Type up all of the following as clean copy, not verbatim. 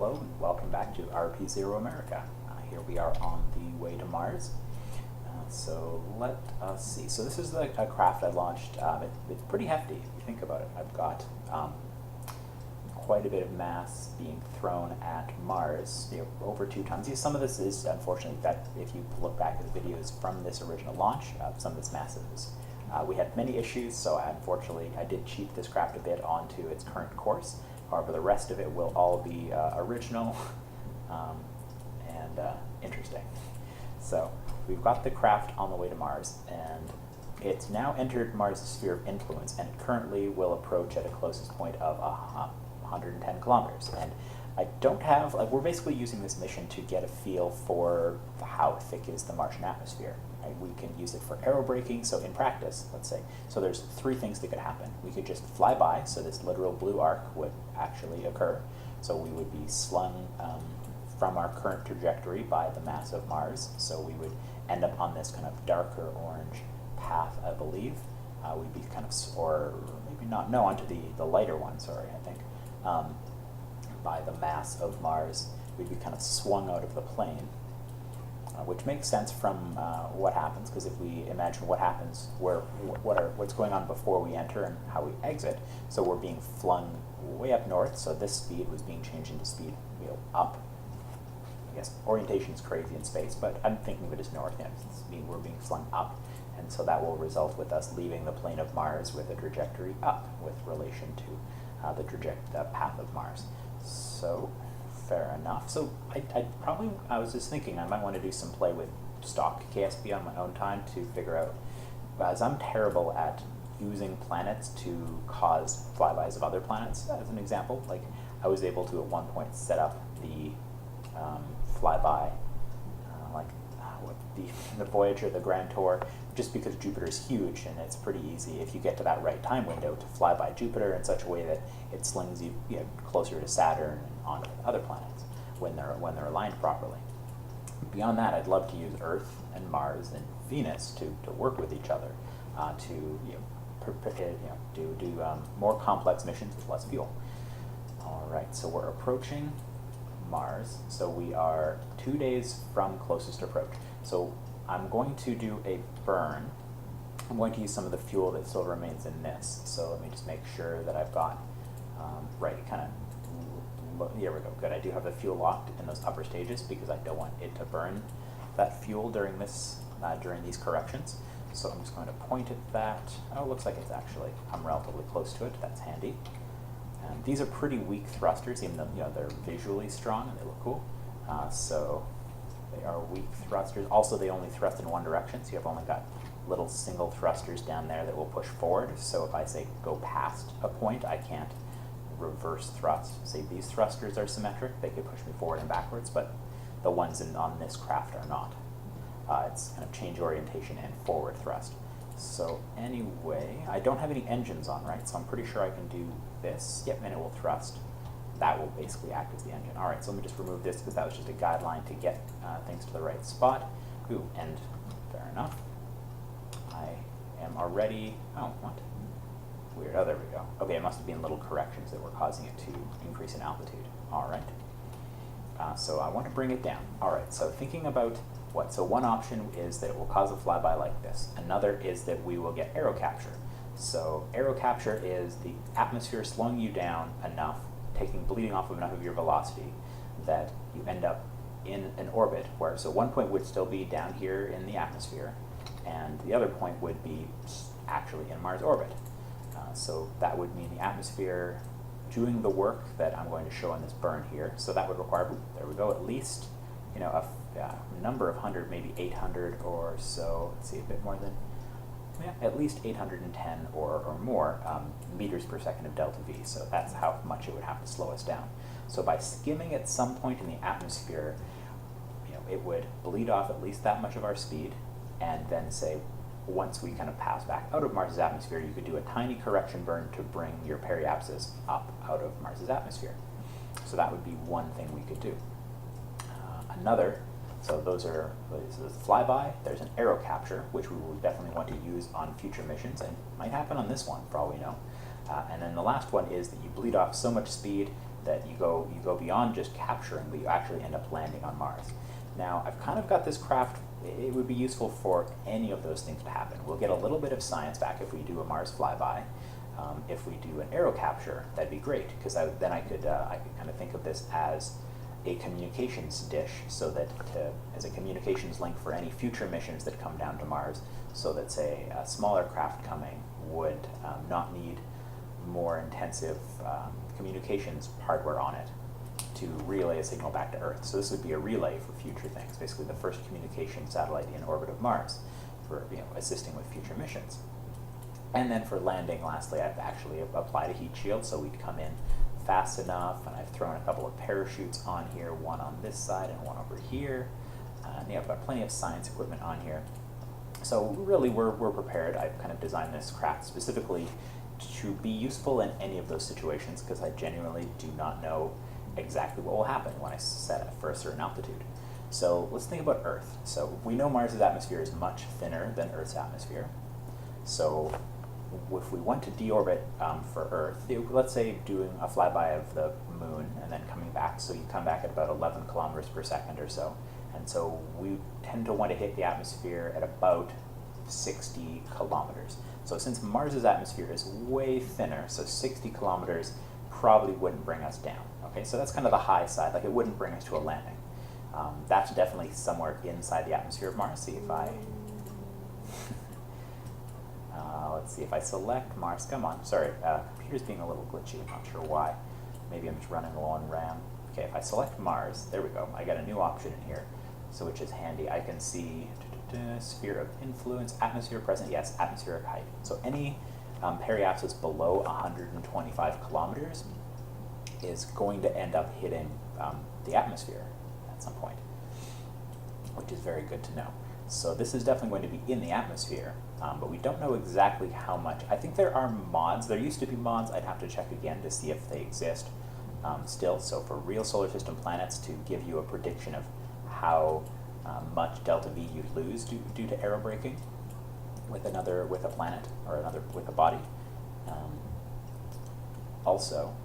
Hello and welcome back to RP-0 America. Here we are on the way to Mars. So let us see. So this is a craft I launched. It's pretty hefty if you think about it. I've got quite a bit of mass being thrown at Mars, over 2 tons. Some of this is, unfortunately, that if you look back at the videos from this original launch, some of this mass is. We had many issues, so unfortunately I did cheat this craft a bit onto its current course. However, the rest of it will all be original and interesting. So we've got the craft on the way to Mars, and it's now entered Mars' sphere of influence, and it currently will approach at a closest point of 110 kilometers. And I don't have, we're basically using this mission to get a feel for how thick is the Martian atmosphere. Right? We can use it for aerobraking, so in practice, let's say. So there's 3 things that could happen. We could just fly by, so this literal blue arc would actually occur. So we would be slung from our current trajectory by the mass of Mars. So we would end up on this kind of darker orange path, I believe. We'd be kind of, or maybe not, no, onto the lighter one, sorry, I think. By the mass of Mars, we'd be kind of swung out of the plane, which makes sense from what happens, because if we imagine what happens, what's going on before we enter and how we exit, so we're being flung way up north, so this speed was being changed into speed up. I guess orientation is crazy in space, but I'm thinking of it as north, we're being flung up, and so that will result with us leaving the plane of Mars with a trajectory up with relation to the path of Mars. So, fair enough. So I was just thinking I might want to do some play with stock KSP on my own time to figure out, as I'm terrible at using planets to cause flybys of other planets, as an example. Like, I was able to at one point set up the flyby, the Voyager, the Grand Tour, just because Jupiter's huge and it's pretty easy if you get to that right time window to fly by Jupiter in such a way that it slings you, closer to Saturn and onto other planets when they're aligned properly. Beyond that, I'd love to use Earth and Mars and Venus to work with each other to do more complex missions with less fuel. All right, so we're approaching Mars. So we are 2 days from closest approach. So I'm going to do a burn. I'm going to use some of the fuel that still remains in this. So let me just make sure that I've got, here we go, good. I do have the fuel locked in those upper stages because I don't want it to burn that fuel during these corrections. So I'm just going to point at that. Oh, it looks like it's actually, I'm relatively close to it. That's handy. And these are pretty weak thrusters, even though they're visually strong and they look cool. So they are weak thrusters. Also, they only thrust in one direction, so you've only got little single thrusters down there that will push forward. So if I say go past a point, I can't reverse thrust. Say these thrusters are symmetric, they could push me forward and backwards, but the ones on this craft are not. It's kind of change orientation and forward thrust. So anyway, I don't have any engines on, right? So I'm pretty sure I can do this. Yep, and it will thrust. That will basically act as the engine. All right, so let me just remove this because that was just a guideline to get things to the right spot. Ooh, and fair enough. I am already, oh, what? Weird, oh, there we go. Okay, it must have been little corrections that were causing it to increase in altitude. All right. So I want to bring it down. All right, so thinking about what? So one option is that it will cause a flyby like this. Another is that we will get aero capture. So aero capture is the atmosphere slowing you down enough, bleeding off of enough of your velocity that you end up in an orbit where, so one point would still be down here in the atmosphere, and the other point would be actually in Mars orbit. So that would mean the atmosphere doing the work that I'm going to show in this burn here. So that would require, there we go, at least a number of hundred, maybe 800 or so. Let's see, a bit more than, at least 810 or more meters per second of delta V. So that's how much it would have to slow us down. So by skimming at some point in the atmosphere, it would bleed off at least that much of our speed, and then say, once we kind of pass back out of Mars's atmosphere, you could do a tiny correction burn to bring your periapsis up out of Mars's atmosphere. So that would be one thing we could do. Another, so those are the flyby. There's an aero capture, which we will definitely want to use on future missions, and might happen on this one for all we know. And then the last one is that you bleed off so much speed that you go beyond just capturing, but you actually end up landing on Mars. Now, I've kind of got this craft, it would be useful for any of those things to happen. We'll get a little bit of science back if we do a Mars flyby. If we do an aero capture, that'd be great, because then I could kind of think of this as a communications dish, so that as a communications link for any future missions that come down to Mars, so that, say, a smaller craft coming would not need more intensive communications hardware on it to relay a signal back to Earth. So this would be a relay for future things, basically the first communication satellite in orbit of Mars for assisting with future missions. And then for landing, lastly, I've actually applied a heat shield, so we'd come in fast enough, and I've thrown a couple of parachutes on here, one on this side and one over here. And yeah, I've got plenty of science equipment on here. So really, we're prepared. I've kind of designed this craft specifically to be useful in any of those situations, because I genuinely do not know exactly what will happen when I set it for a certain altitude. So let's think about Earth. So we know Mars's atmosphere is much thinner than Earth's atmosphere. So if we want to deorbit for Earth, let's say doing a flyby of the moon and then coming back, so you come back at about 11 kilometers per second or so. And so we tend to want to hit the atmosphere at about 60 kilometers. So since Mars's atmosphere is way thinner, so 60 kilometers probably wouldn't bring us down. Okay, so that's kind of the high side, like it wouldn't bring us to a landing. That's definitely somewhere inside the atmosphere of Mars. See if I, let's see if I select Mars, come on, sorry, computer's being a little glitchy, I'm not sure why. Maybe I'm just running low on RAM. Okay, if I select Mars, there we go, I got a new option in here, so which is handy. I can see sphere of influence, atmosphere present, yes, atmospheric height. So any periapsis below 125 kilometers is going to end up hitting the atmosphere at some point, which is very good to know. So this is definitely going to be in the atmosphere, but we don't know exactly how much. I think there are mods, there used to be mods, I'd have to check again to see if they exist still. So for real solar system planets, to give you a prediction of how much delta V you lose due to aerobraking with a planet or with a body. Also,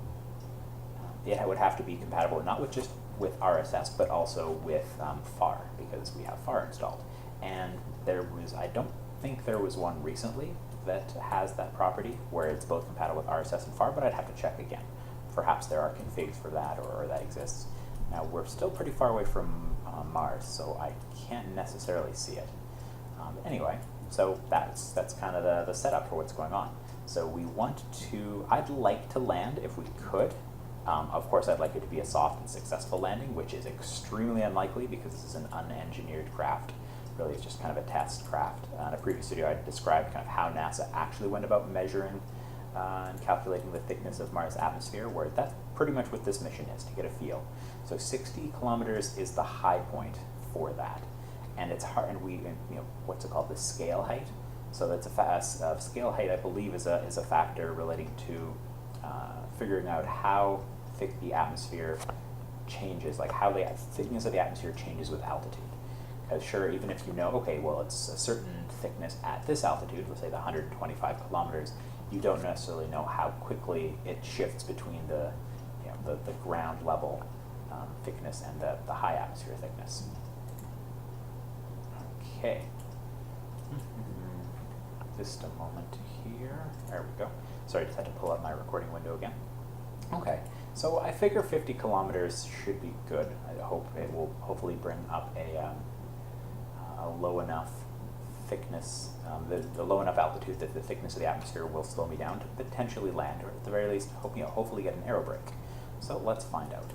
it would have to be compatible not with just with RSS, but also with FAR, because we have FAR installed. And I don't think there was one recently that has that property where it's both compatible with RSS and FAR, but I'd have to check again. Perhaps there are configs for that, or that exists. Now, we're still pretty far away from Mars, so I can't necessarily see it. Anyway, so that's kind of the setup for what's going on. So I'd like to land if we could. Of course, I'd like it to be a soft and successful landing, which is extremely unlikely because this is an unengineered craft. Really, it's just kind of a test craft. In a previous video, I described kind of how NASA actually went about measuring and calculating the thickness of Mars' atmosphere, where that's pretty much what this mission is, to get a feel. So 60 kilometers is the high point for that. And it's hard, and what's it called, the scale height? So that's scale height, I believe, is a factor relating to figuring out how thick the atmosphere changes, like how the thickness of the atmosphere changes with altitude. Because sure, even if you know, okay, well, it's a certain thickness at this altitude, let's say the 125 kilometers, you don't necessarily know how quickly it shifts between the ground level thickness and the high atmosphere thickness. Okay. Just a moment here. There we go. Sorry, just had to pull up my recording window again. Okay, so I figure 50 kilometers should be good. I hope it will hopefully bring up a low enough thickness, the low enough altitude that the thickness of the atmosphere will slow me down to potentially land, or at the very least, hopefully get an aero brake. So let's find out.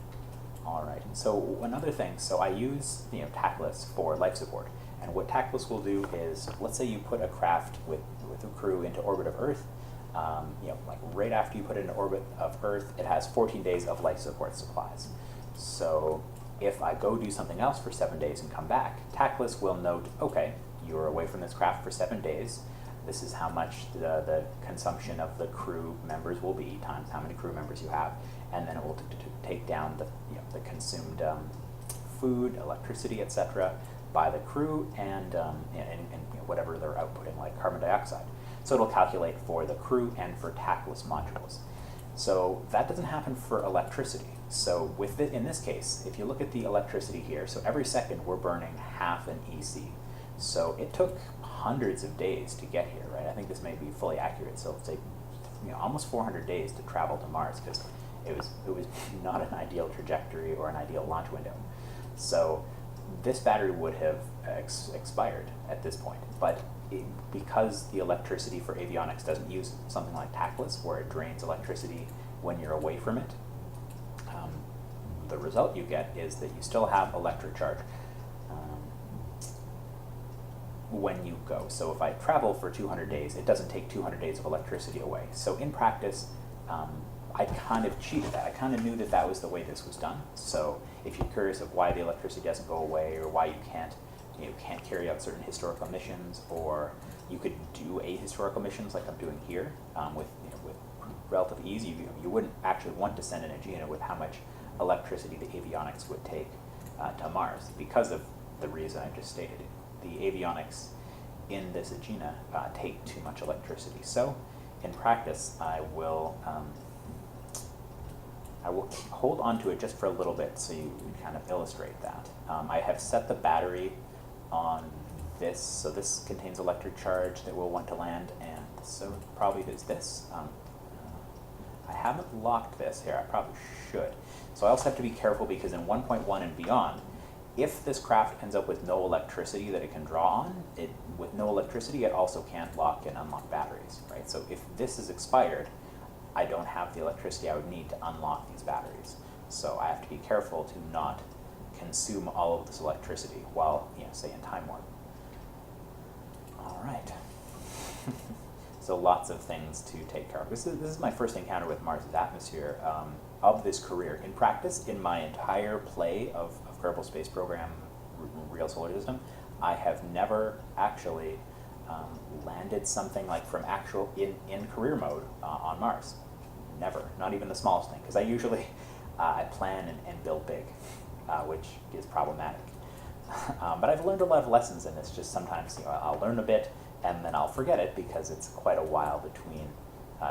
All right, so another thing, so I use TACLIS for life support. And what TACLIS will do is, let's say you put a craft with a crew into orbit of Earth, like right after you put it into orbit of Earth, it has 14 days of life support supplies. So if I go do something else for 7 days and come back, TACLIS will note, okay, you were away from this craft for 7 days. This is how much the consumption of the crew members will be, times how many crew members you have, and then it will take down the consumed food, electricity, etc., by the crew and whatever they're outputting, like carbon dioxide. So it'll calculate for the crew and for TACLIS modules. So that doesn't happen for electricity. So with in this case, if you look at the electricity here, so every second we're burning half an EC. So it took hundreds of days to get here, right? I think this may be fully accurate. So it'll take almost 400 days to travel to Mars, because it was not an ideal trajectory or an ideal launch window. So this battery would have expired at this point, but because the electricity for avionics doesn't use something like tactless, where it drains electricity when you're away from it, the result you get is that you still have electric charge when you go. So if I travel for 200 days, it doesn't take 200 days of electricity away. So in practice, I kind of cheated that. I kind of knew that that was the way this was done. So if you're curious of why the electricity doesn't go away, or why you can't carry out certain historical missions, or you could do ahistorical missions like I'm doing here with relative ease, you wouldn't actually want to send an Aegina with how much electricity the avionics would take to Mars, because of the reason I just stated. The avionics in this Aegina take too much electricity. So in practice, I will hold on to it just for a little bit so you can kind of illustrate that. I have set the battery on this, so this contains electric charge that we'll want to land, and so probably does this. I haven't locked this here, I probably should. So I also have to be careful, because in 1.1 and beyond, if this craft ends up with no electricity that it can draw on, with no electricity, it also can't lock and unlock batteries, right? So if this is expired, I don't have the electricity I would need to unlock these batteries. So I have to be careful to not consume all of this electricity while, say in time warp. All right. So lots of things to take care of. This is my first encounter with Mars's atmosphere of this career. In practice, in my entire play of Kerbal Space Program, Real Solar System, I have never actually landed something like from actual in career mode on Mars. Never, not even the smallest thing, because I usually I plan and build big, which is problematic. But I've learned a lot of lessons in this. Just sometimes I'll learn a bit and then I'll forget it, because it's quite a while between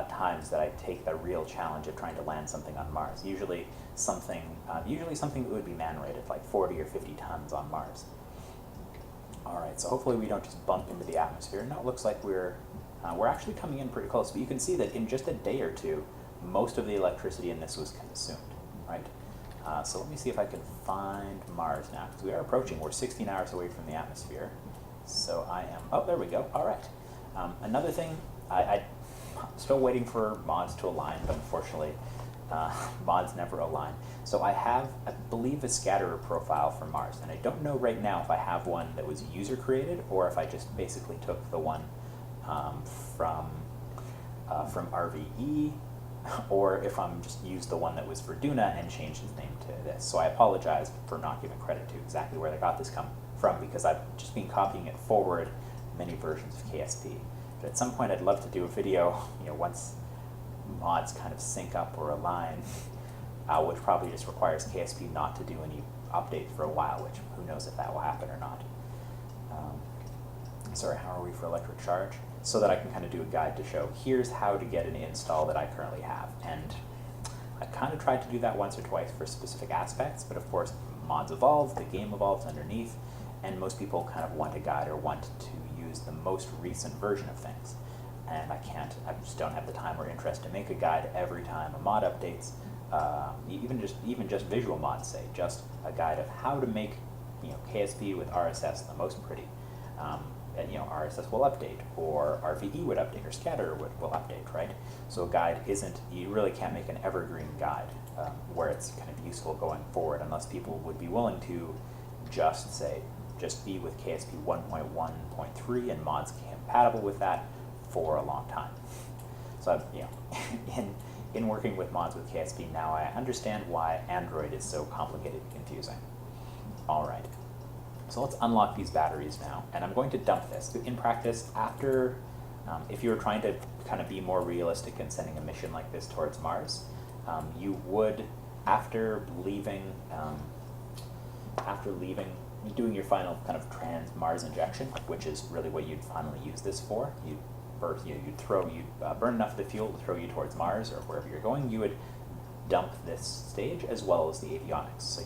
times that I take the real challenge of trying to land something on Mars. Usually something that would be man-rated, like 40 or 50 tons on Mars. All right, so hopefully we don't just bump into the atmosphere. No, it looks like we're actually coming in pretty close, but you can see that in just a day or two, most of the electricity in this was consumed, right? So let me see if I can find Mars now, because we are approaching. We're 16 hours away from the atmosphere. So I am, oh, there we go, all right. Another thing, I'm still waiting for mods to align, but unfortunately, mods never align. So I have, I believe, a scatterer profile for Mars, and I don't know right now if I have one that was user created, or if I just basically took the one from RVE, or if I'm just used the one that was for Duna and changed its name to this. So I apologize for not giving credit to exactly where they got this from, because I've just been copying it forward many versions of KSP. But at some point I'd love to do a video, once mods kind of sync up or align, which probably just requires KSP not to do any updates for a while, which who knows if that will happen or not. Sorry, how are we for electric charge? So that I can kind of do a guide to show, here's how to get an install that I currently have. And I kind of tried to do that once or twice for specific aspects, but of course mods evolve, the game evolves underneath, and most people kind of want a guide or want to use the most recent version of things. And I just don't have the time or interest to make a guide every time a mod updates, even just visual mods, say, just a guide of how to make KSP with RSS the most pretty. And RSS will update, or RVE would update, or Scatter will update, right? So a guide you really can't make an evergreen guide where it's kind of useful going forward, unless people would be willing to just be with KSP 1.1.3 and mods compatible with that for a long time. So in working with mods with KSP now, I understand why Android is so complicated and confusing. All right. So let's unlock these batteries now, and I'm going to dump this. In practice, after, if you were trying to kind of be more realistic in sending a mission like this towards Mars, you would, after leaving, doing your final kind of trans-Mars injection, which is really what you'd finally use this for, you'd or you'd burn enough of the fuel to throw you towards Mars or wherever you're going, you would dump this stage as well as the avionics. So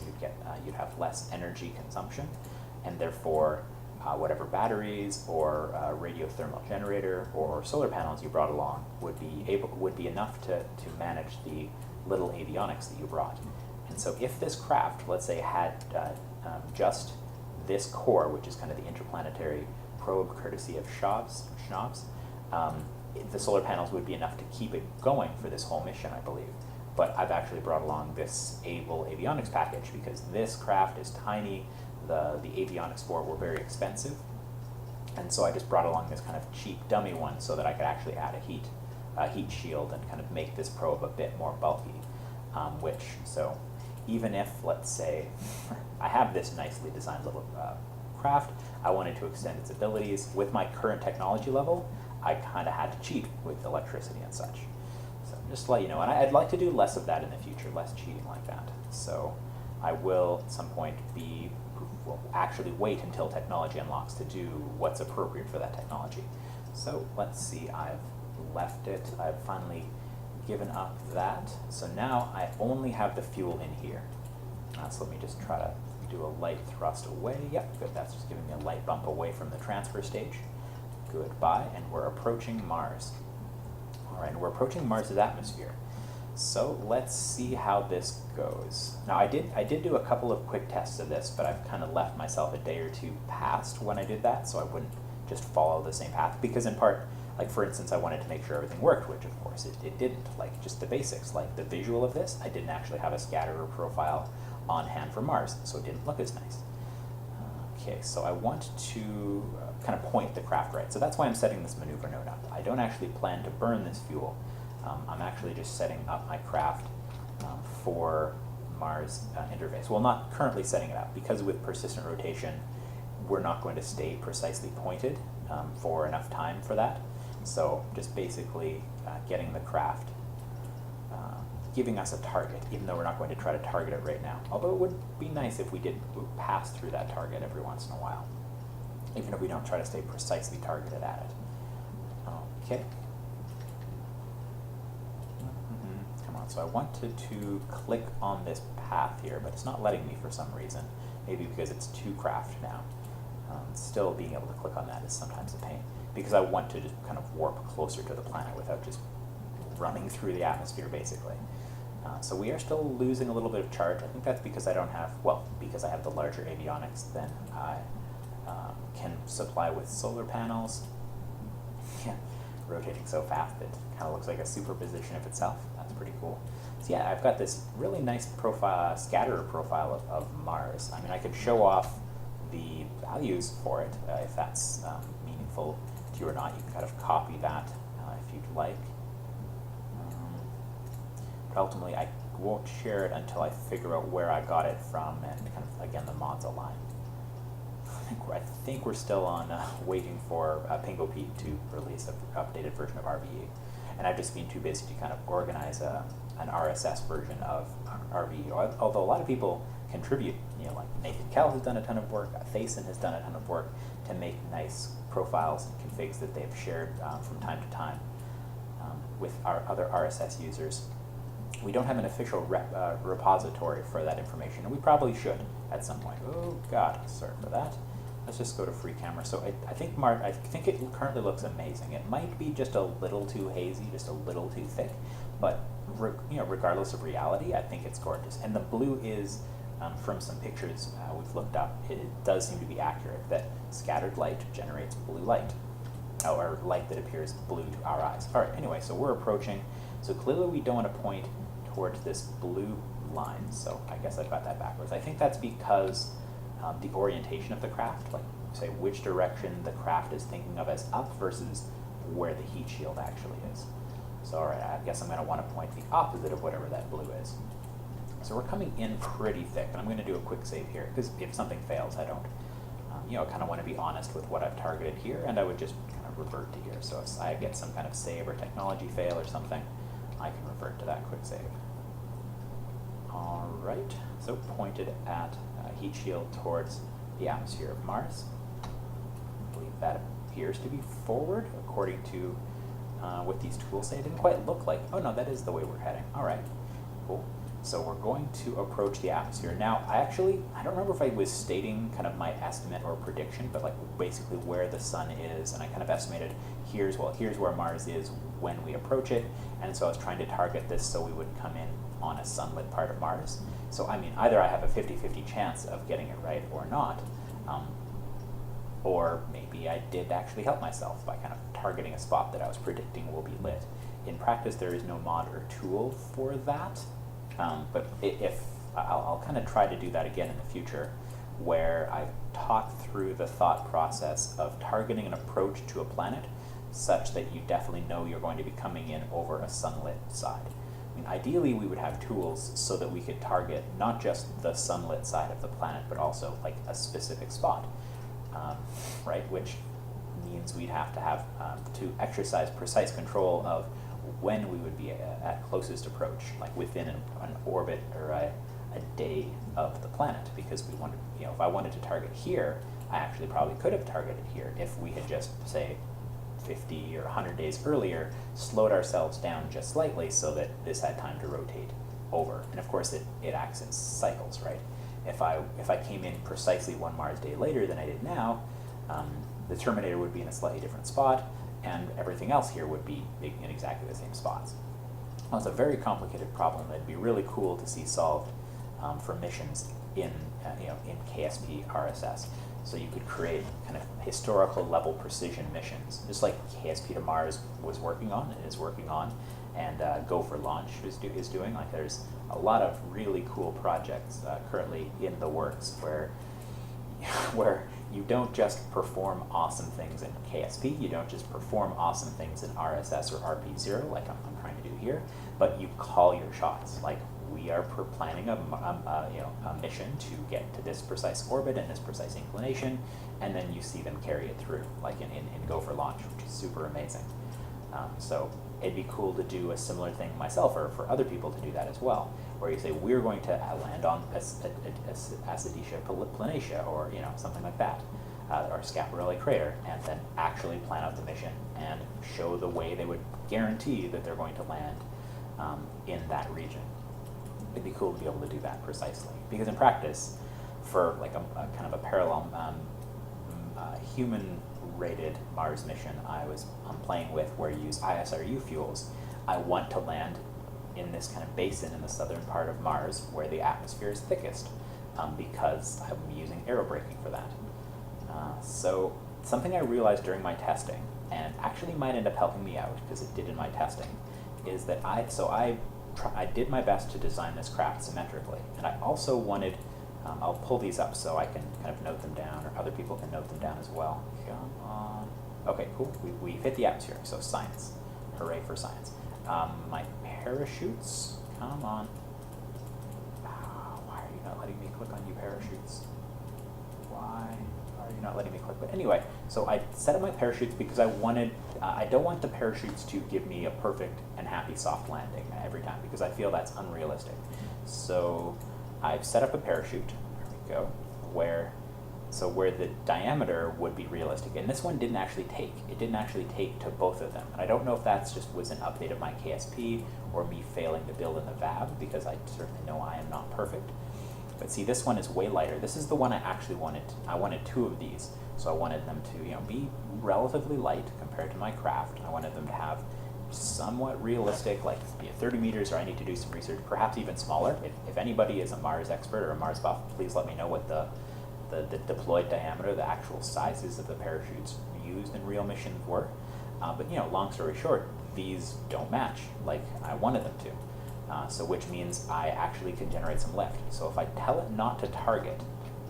you'd have less energy consumption, and therefore whatever batteries or radiothermal generator or solar panels you brought along would be enough to manage the little avionics that you brought. And so if this craft, let's say, had just this core, which is kind of the interplanetary probe courtesy of Schnab's, the solar panels would be enough to keep it going for this whole mission, I believe. But I've actually brought along this Able avionics package because this craft is tiny, the avionics for it were very expensive, and so I just brought along this kind of cheap dummy one so that I could actually add a heat shield and kind of make this probe a bit more bulky, so even if, let's say, I have this nicely designed little craft, I wanted to extend its abilities. With my current technology level, I kind of had to cheat with electricity and such. So just to let you know, and I'd like to do less of that in the future, less cheating like that. So I will at some point actually wait until technology unlocks to do what's appropriate for that technology. So let's see, I've left it, I've finally given up that. So now I only have the fuel in here. So let me just try to do a light thrust away. Yep, good, that's just giving me a light bump away from the transfer stage. Goodbye, and we're approaching Mars. All right, and we're approaching Mars's atmosphere. So let's see how this goes. Now I did do a couple of quick tests of this, but I've kind of left myself a day or two past when I did that, so I wouldn't just follow the same path, because in part, like for instance, I wanted to make sure everything worked, which of course it didn't. Like just the basics, like the visual of this, I didn't actually have a scatterer profile on hand for Mars, so it didn't look as nice. Okay, so I want to kind of point the craft right. So that's why I'm setting this maneuver node up. I don't actually plan to burn this fuel. I'm actually just setting up my craft for Mars interface. Well, not currently setting it up, because with persistent rotation, we're not going to stay precisely pointed for enough time for that. So just basically getting the craft, giving us a target, even though we're not going to try to target it right now. Although it would be nice if we did pass through that target every once in a while, even if we don't try to stay precisely targeted at it. Okay. Come on, so I wanted to click on this path here, but it's not letting me for some reason. Maybe because it's two craft now. Still being able to click on that is sometimes a pain, because I want to just kind of warp closer to the planet without just running through the atmosphere, basically. So we are still losing a little bit of charge. I think that's because I don't have, well, because I have the larger avionics, then I can supply with solar panels. Yeah, rotating so fast it kind of looks like a superposition of itself. That's pretty cool. So yeah, I've got this really nice profile, scatterer profile of Mars. I mean, I could show off the values for it if that's meaningful to you or not. You can kind of copy that if you'd like. But ultimately, I won't share it until I figure out where I got it from and kind of, again, the mods align. I think we're still on waiting for Pingo Pete to release an updated version of RVE. And I've just been too busy to kind of organize an RSS version of RVE. Although a lot of people contribute, like Nathan Kell has done a ton of work, Thason has done a ton of work to make nice profiles and configs that they've shared from time to time with our other RSS users. We don't have an official repository for that information, and we probably should at some point. Oh God, sorry for that. Let's just go to free camera. So I think it currently looks amazing. It might be just a little too hazy, just a little too thick, but regardless of reality, I think it's gorgeous. And the blue is, from some pictures we've looked up, it does seem to be accurate that scattered light generates blue light, or light that appears blue to our eyes. All right, anyway, so we're approaching. So clearly we don't want to point towards this blue line, so I guess I've got that backwards. I think that's because the orientation of the craft, like say which direction the craft is thinking of as up versus where the heat shield actually is. So all right, I guess I'm going to want to point the opposite of whatever that blue is. So we're coming in pretty thick, and I'm going to do a quick save here, because if something fails, I don't, kind of want to be honest with what I've targeted here, and I would just kind of revert to here. So if I get some kind of save or technology fail or something, I can revert to that quick save. All right, so pointed at heat shield towards the atmosphere of Mars. I believe that appears to be forward, according to what these tools say. It didn't quite look like, oh no, that is the way we're heading. All right, cool. So we're going to approach the atmosphere. Now, I don't remember if I was stating kind of my estimate or prediction, but like basically where the sun is, and I kind of estimated here's where Mars is when we approach it, and so I was trying to target this so we would come in on a sunlit part of Mars. So I mean, either I have a 50-50 chance of getting it right or not, or maybe I did actually help myself by kind of targeting a spot that I was predicting will be lit. In practice, there is no mod or tool for that. But if I'll kind of try to do that again in the future, where I talk through the thought process of targeting an approach to a planet such that you definitely know you're going to be coming in over a sunlit side. I mean, ideally, we would have tools so that we could target not just the sunlit side of the planet, but also like a specific spot, right? Which means we'd have to exercise precise control of when we would be at closest approach, like within an orbit or a day of the planet, because we wanted, if I wanted to target here, I actually probably could have targeted here if we had just, say, 50 or 100 days earlier, slowed ourselves down just slightly so that this had time to rotate over. And of course it acts in cycles, right? If I came in precisely one Mars day later than I did now, the Terminator would be in a slightly different spot, and everything else here would be in exactly the same spots. Well, it's a very complicated problem that'd be really cool to see solved for missions in KSP RSS. So you could create kind of historical level precision missions, just like KSP to Mars was working on and is working on, and Go for Launch is doing. Like, there's a lot of really cool projects currently in the works where you don't just perform awesome things in KSP, you don't just perform awesome things in RSS or RP-0 like I'm trying to do here, but you call your shots. Like, we are planning a mission to get to this precise orbit and this precise inclination, and then you see them carry it through, like in Go for Launch, which is super amazing. So it'd be cool to do a similar thing myself, or for other people to do that as well, where you say, we're going to land on Acidicia planatia, or something like that, or Schiaparelli crater, and then actually plan out the mission and show the way they would guarantee that they're going to land in that region. It'd be cool to be able to do that precisely, because in practice, for like a kind of a parallel human-rated Mars mission I'm playing with, where you use ISRU fuels, I want to land in this kind of basin in the southern part of Mars where the atmosphere is thickest, because I'm using aerobraking for that. So something I realized during my testing, and actually might end up helping me out, because it did in my testing, is that I did my best to design this craft symmetrically, and I also wanted, I'll pull these up so I can kind of note them down, or other people can note them down as well. Come on. Okay, cool. We've hit the atmosphere, so science. Hooray for science. My parachutes, come on. Why are you not letting me click on you parachutes? Why are you not letting me click? But anyway, so I set up my parachutes because I don't want the parachutes to give me a perfect and happy soft landing every time, because I feel that's unrealistic. So I've set up a parachute, there we go, where the diameter would be realistic. And this one didn't actually take. It didn't actually take to both of them. And I don't know if that's just was an update of my KSP or me failing to build in the VAB, because I certainly know I am not perfect. But see, this one is way lighter. This is the one I actually wanted. I wanted two of these. So I wanted them to be relatively light compared to my craft. I wanted them to have somewhat realistic, like be 30 meters, or I need to do some research, perhaps even smaller. If anybody is a Mars expert or a Mars buff, please let me know what the deployed diameter, the actual sizes of the parachutes used in real missions were. But long story short, these don't match like I wanted them to. So which means I actually can generate some lift. So if I tell it not to target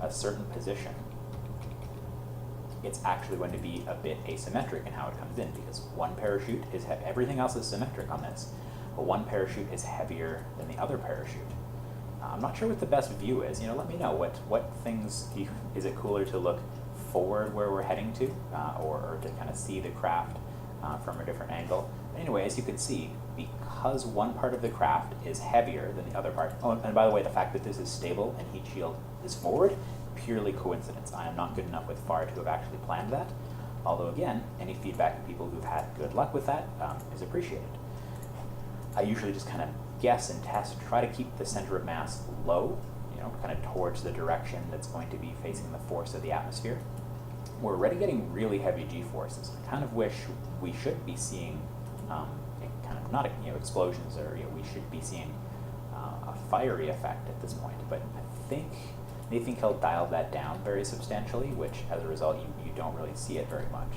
a certain position, it's actually going to be a bit asymmetric in how it comes in, because one parachute is everything else is symmetric on this, but one parachute is heavier than the other parachute. I'm not sure what the best view is. Let me know what things is it cooler to look forward where we're heading to, or to kind of see the craft from a different angle. Anyway, as you can see, because one part of the craft is heavier than the other part. Oh, and by the way, the fact that this is stable and heat shield is forward, purely coincidence. I am not good enough with FAR to have actually planned that. Although again, any feedback from people who've had good luck with that is appreciated. I usually just kind of guess and test, try to keep the center of mass low, kind of towards the direction that's going to be facing the force of the atmosphere. We're already getting really heavy g-forces. I kind of wish we should be seeing kind of not explosions, or we should be seeing a fiery effect at this point. But I think Nathan Kell dialed that down very substantially, which as a result you don't really see it very much,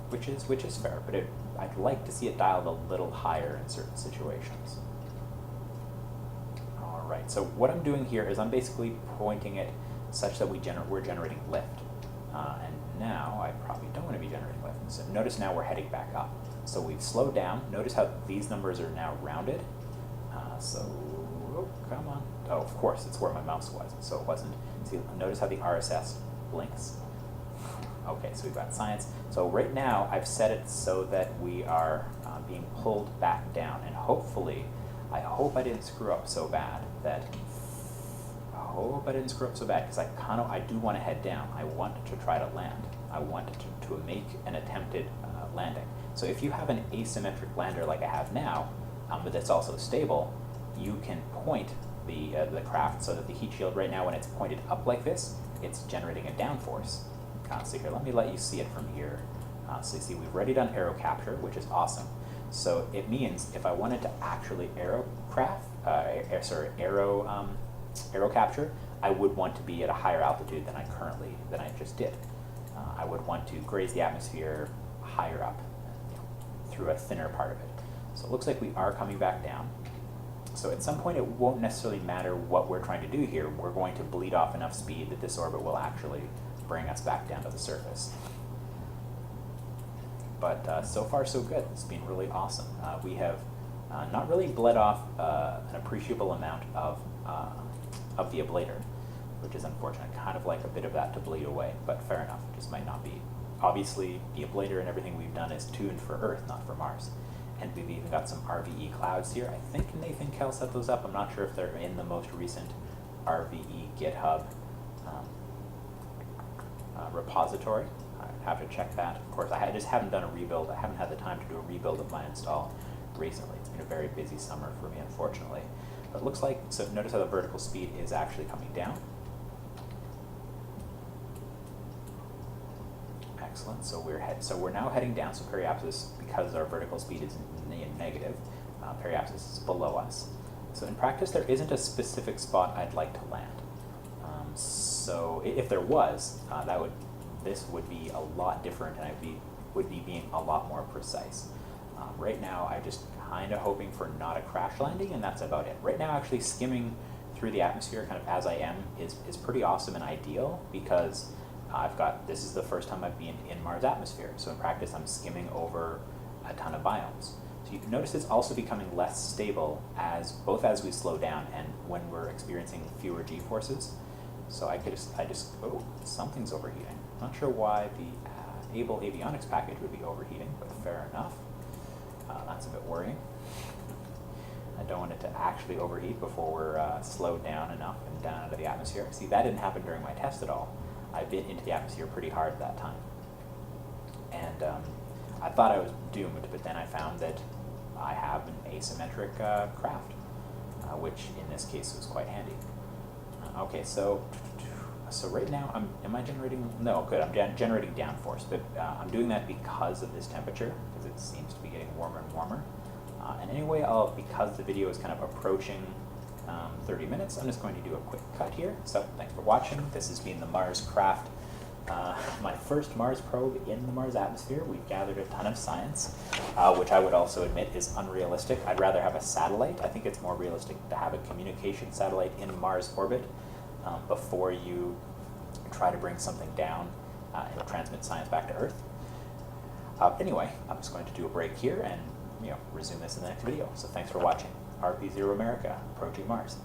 which is fair. But I'd like to see it dialed a little higher in certain situations. All right. So what I'm doing here is I'm basically pointing it such that we're generating lift. And now I probably don't want to be generating lift. So notice now we're heading back up. So we've slowed down. Notice how these numbers are now rounded. Oh, come on. Oh, of course, it's where my mouse was, so it wasn't. See, notice how the RSS blinks. Okay, so we've got science. So right now, I've set it so that we are being pulled back down, and hopefully, I hope I didn't screw up so bad because I do want to head down. I want to try to land. I want to make an attempted landing. So if you have an asymmetric lander like I have now, but that's also stable, you can point the craft so that the heat shield right now, when it's pointed up like this, it's generating a downforce. So here, let me let you see it from here. So you see we've already done aero capture, which is awesome. So it means if I wanted to actually aero capture, I would want to be at a higher altitude than I just did. I would want to graze the atmosphere higher up, through a thinner part of it. So it looks like we are coming back down. So at some point it won't necessarily matter what we're trying to do here. We're going to bleed off enough speed that this orbit will actually bring us back down to the surface. But so far so good. It's been really awesome. We have not really bled off an appreciable amount of the ablator, which is unfortunate. Kind of like a bit of that to bleed away, but fair enough. It just might not be. Obviously, the ablator and everything we've done is tuned for Earth, not for Mars. And we've even got some RVE clouds here. I think Nathan Kell set those up. I'm not sure if they're in the most recent RVE GitHub repository. I'd have to check that. Of course, I just haven't done a rebuild. I haven't had the time to do a rebuild of my install recently. It's been a very busy summer for me, unfortunately. But it looks like, so notice how the vertical speed is actually coming down. Excellent. So we're now heading down. So periapsis, because our vertical speed is negative, periapsis is below us. So in practice, there isn't a specific spot I'd like to land. So if there was, this would be a lot different, and I would be being a lot more precise. Right now, I'm just kind of hoping for not a crash landing, and that's about it. Right now, actually skimming through the atmosphere, kind of as I am, is pretty awesome and ideal, because this is the first time I've been in Mars atmosphere. So in practice, I'm skimming over a ton of biomes. So you can notice it's also becoming less stable both as we slow down and when we're experiencing fewer g-forces. So oh, something's overheating. Not sure why the Able avionics package would be overheating, but fair enough. That's a bit worrying. I don't want it to actually overheat before we're slowed down enough and down into the atmosphere. See, that didn't happen during my test at all. I bit into the atmosphere pretty hard that time. And I thought I was doomed, but then I found that I have an asymmetric craft, which in this case was quite handy. Okay, so right now, am I generating? No, good, I'm generating downforce, but I'm doing that because of this temperature, because it seems to be getting warmer and warmer. And anyway, because the video is kind of approaching 30 minutes, I'm just going to do a quick cut here. So thanks for watching. This has been the Mars craft, my first Mars probe in the Mars atmosphere. We've gathered a ton of science, which I would also admit is unrealistic. I'd rather have a satellite. I think it's more realistic to have a communication satellite in Mars orbit before you try to bring something down and transmit science back to Earth. Anyway, I'm just going to do a break here and resume this in the next video. So thanks for watching. RP-0 America, approaching Mars.